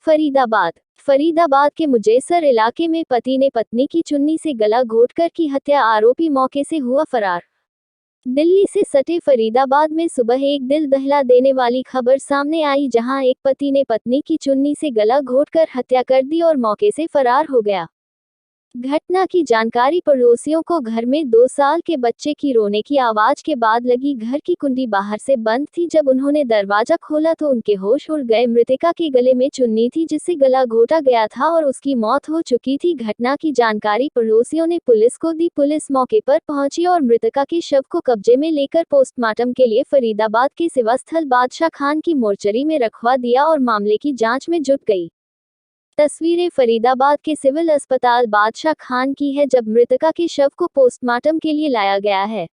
फरीदाबाद के मुजेसर इलाके में पति ने पत्नी की चुन्नी से गला घोंटकर की हत्या, आरोपी मौके से हुआ फरार। दिल्ली से सटे फरीदाबाद में सुबह एक दिल दहला देने वाली खबर सामने आई, जहां एक पति ने पत्नी की चुन्नी से गला घोंटकर हत्या कर दी और मौके से फरार हो गया। घटना की जानकारी पड़ोसियों को घर में 2 साल के बच्चे की रोने की आवाज के बाद लगी। घर की कुंडी बाहर से बंद थी। जब उन्होंने दरवाजा खोला तो उनके होश उड़ गए। मृतका के गले में चुन्नी थी जिससे गला घोंटा गया था और उसकी मौत हो चुकी थी। घटना की जानकारी पड़ोसियों ने पुलिस को दी। पुलिस मौके पर पहुंची और मृतका के शव को कब्जे में लेकर पोस्टमार्टम के लिए फरीदाबाद के सेवा स्थल बादशाह खान की मोर्चरी में रखवा दिया और मामले की जाँच में जुट गई। तस्वीरें फरीदाबाद के सिविल अस्पताल बादशाह खान की है, जब मृतका के शव को पोस्टमार्टम के लिए लाया गया है।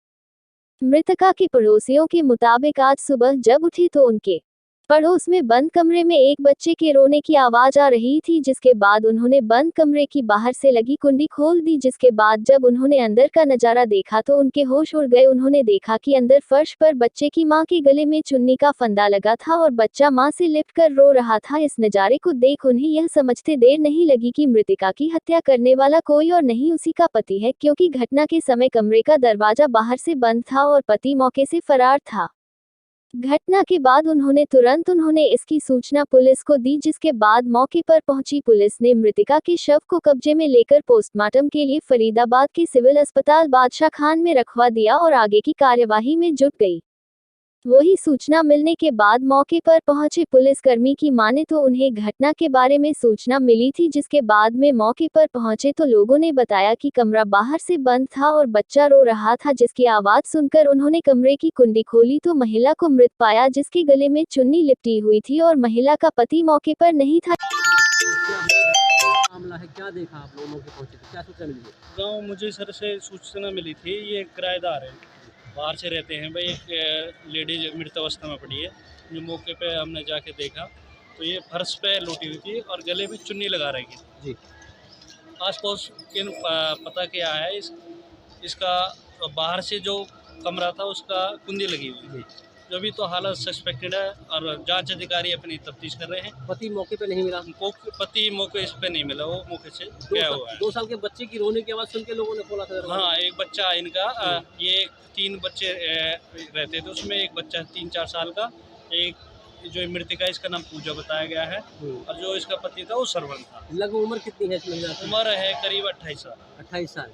मृतका के पड़ोसियों के मुताबिक आज सुबह जब उठी तो उनके पड़ोस में बंद कमरे में एक बच्चे के रोने की आवाज आ रही थी, जिसके बाद उन्होंने बंद कमरे की बाहर से लगी कुंडी खोल दी। जिसके बाद जब उन्होंने अंदर का नजारा देखा तो उनके होश उड़ गए। उन्होंने देखा कि अंदर फर्श पर बच्चे की मां के गले में चुन्नी का फंदा लगा था और बच्चा मां से लिपटकर रो रहा था। इस नजारे को देख उन्हें यह समझते देर नहीं लगी कि मृतका की हत्या करने वाला कोई और नहीं उसी का पति है, क्योंकि घटना के समय कमरे का दरवाजा बाहर से बंद था और पति मौके से फरार था। घटना के बाद उन्होंने इसकी सूचना पुलिस को दी, जिसके बाद मौके पर पहुंची पुलिस ने मृतका के शव को कब्जे में लेकर पोस्टमार्टम के लिए फरीदाबाद के सिविल अस्पताल बादशाह खान में रखवा दिया और आगे की कार्यवाही में जुट गई। वही सूचना मिलने के बाद मौके पर पहुंचे पुलिसकर्मी की माने तो उन्हें घटना के बारे में सूचना मिली थी। जिसके बाद में मौके पर पहुंचे तो लोगों ने बताया कि कमरा बाहर से बंद था और बच्चा रो रहा था, जिसकी आवाज सुनकर उन्होंने कमरे की कुंडी खोली तो महिला को मृत पाया, जिसके गले में चुन्नी लिपटी हुई थी और महिला का पति मौके पर नहीं था। मामला है, क्या देखा आप लोगों के पहुंचे थे, क्या सूचना मिली? गाँव मुझे सर से सूचना मिली थी, ये किराएदार है, बाहर से रहते हैं भाई। एक लेडीज मृत अवस्था में पड़ी है। जो मौके पे हमने जाके देखा तो ये फर्श पे लौटी हुई थी और गले में चुन्नी लगा रही थी जी। आस पड़ोस के पता किया है इसका बाहर से जो कमरा था उसका कुंडी लगी हुई थी। जो भी तो हालत सस्पेक्टेड है और जांच अधिकारी अपनी तफ्तीश कर रहे हैं। पति मौके पे नहीं मिला? पति मौके इस पे नहीं मिला, वो मौके से गया हुआ है। 2 साल के बच्चे की रोने की आवाज़ सुन के लोगों ने खोला था? हाँ, एक बच्चा इनका, ये 3 बच्चे रहते थे, उसमें एक बच्चा 3-4 साल का, एक जो मृतका इसका नाम पूजा बताया गया है और जो इसका पति था वो सरवन था। लगभग उम्र कितनी है इस महिला की? उम्र है करीब 28 साल। 28 साल।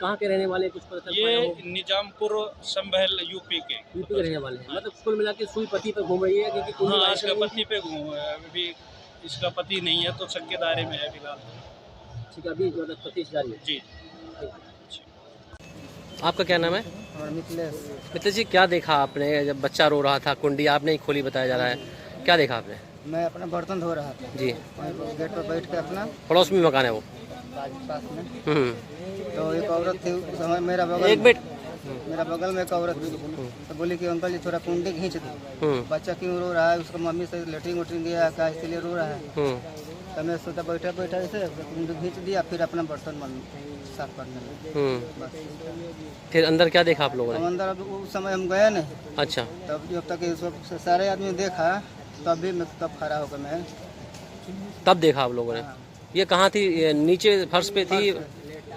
कहाँ के रहने वाले, कुछ पता चल पाया ये हो? निजामपुर संभल यूपी के रहने वाले हैं। मतलब कुल मिला के सुई पति पे घूम रही है, क्योंकि हाँ, इसका पति पे घूम है। अभी इसका पति नहीं है तो शक के दायरे में है फिलहाल। ठीक है, अभी मतलब तफ्तीश जारी है। जी। आपका क्या नाम है? और मित्रेश जी, क्या देखा आपने जब बच्चा रो रहा था? कुंडी आपने ही खोली बताया जा रहा है, क्या देखा आपने? मैं अपना बर्तन धो रहा था जी। वहीं गेट पर बैठ के अपना, पड़ोस में मकान है वो? पास में तो एक औरत थी उस समय मेरा बगल में एक औरत थी। तो बोली कि अंकल जी थोड़ा कुंडी खींच दो, बच्चा क्यों रो रहा है, उसको मम्मी से लेटरिन वेटरिन दिया क्या इसलिए रो रहा है। तो मैं सोचा बैठा ऐसे कुंडी खींच दिया, फिर अपना बर्तन साफ करने लगा। फिर अंदर क्या देखा आप लोगों ने? अंदर अब उस समय हम गए नहीं। अच्छा। तब जब तक सारे आदमी देखा तब खड़ा होकर मैं तब देखा आप लोगों ने? ये कहाँ थी? ये नीचे फर्श पे थी?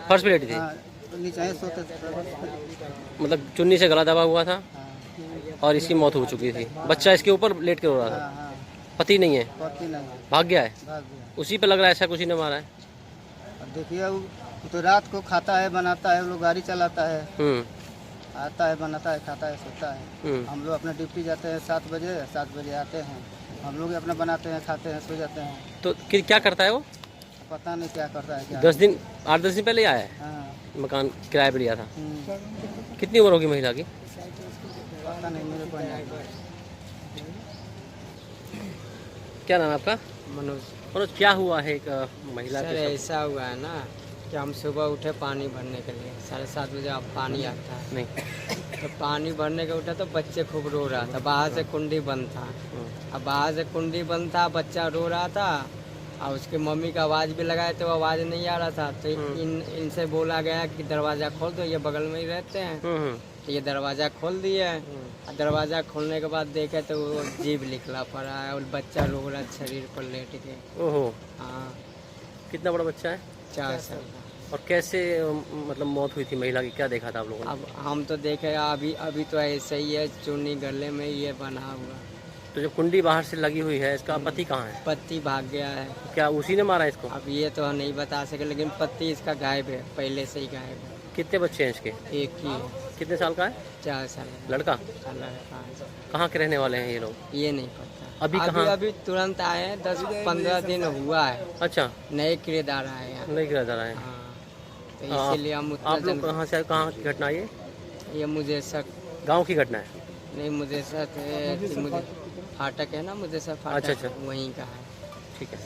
फर्श पे लेटी थी? हाँ, नीचे सोते मतलब चुन्नी से गला दबा हुआ था और इसकी मौत हो चुकी थी। बच्चा इसके ऊपर लेट के रो रहा था। पति नहीं है? पति नहीं, भाग गया है? भाग गया। उसी पे लग रहा है ऐसा, किसी ने मारा है। देखिए वो तो रात को खाता है बनाता है, वो लोग गाड़ी चलाता है, आता है बनाता है खाता है सोता है। हम लोग अपना ड्यूटी जाते हैं 7 बजे आते हैं, हम लोग अपना बनाते हैं खाते हैं सो जाते हैं। तो क्या करता है वो? पता नहीं क्या करता है। 8-10 दिन पहले आया है? हाँ। मकान किराए पे लिया था। कितनी उम्र होगी महिला की? पता नहीं, मेरे को नहीं। क्या नाम है आपका? मनोज। क्या हुआ है एक महिला सर के ऐसा हुआ है ना कि हम सुबह उठे पानी भरने के लिए, 7:30 बजे अब पानी आता है। नहीं तो पानी भरने के उठा तो बच्चे खूब रो रहा था, बाहर से कुंडी बंद था। अब बाहर से कुंडी बंद था, बच्चा रो रहा था और उसके मम्मी का आवाज़ भी लगाए तो आवाज़ नहीं आ रहा था। तो इनसे बोला गया कि दरवाज़ा खोल दो, ये बगल में ही रहते हैं। तो ये दरवाज़ा खोल दिए, और दरवाज़ा खोलने के बाद देखे तो वो जीभ निकला पड़ा है और बच्चा रो रहा शरीर पर लेट के। ओहो, हाँ, कितना बड़ा बच्चा है? 4 साल का। और कैसे मतलब मौत हुई थी महिला की, क्या देखा था आप लोगों ने? अब हम तो देखे अभी तो ऐसे ही है, चुन्नी गले में ये बना हुआ। तो जो कुंडी बाहर से लगी हुई है, इसका पति कहाँ है? पति भाग गया है। क्या उसी ने मारा इसको? अब ये तो नहीं बता सके, लेकिन पति इसका गायब है, पहले से ही गायब है। कितने बच्चे हैं इसके? एक ही है, कितने साल का है? 4 साल का लड़का? लड़का है। कहाँ के रहने वाले हैं ये लोग? ये नहीं पता। अभी कहाँ? अभी तुरंत आए हैं, 10-15 दिन हुआ है। अच्छा, नए किराएदार आए हैं। नहीं किराएदार आए हैं। हाँ, तो इसीलिए हम उतना आप लोग कहाँ से, कहाँ की घटना है ये? ये मुझे शक गांव की घटना है? नहीं, मुझे शक है कि मुझे फाटक है ना, मुझे सब फाटक अच्छा। वहीं का है। ठीक है।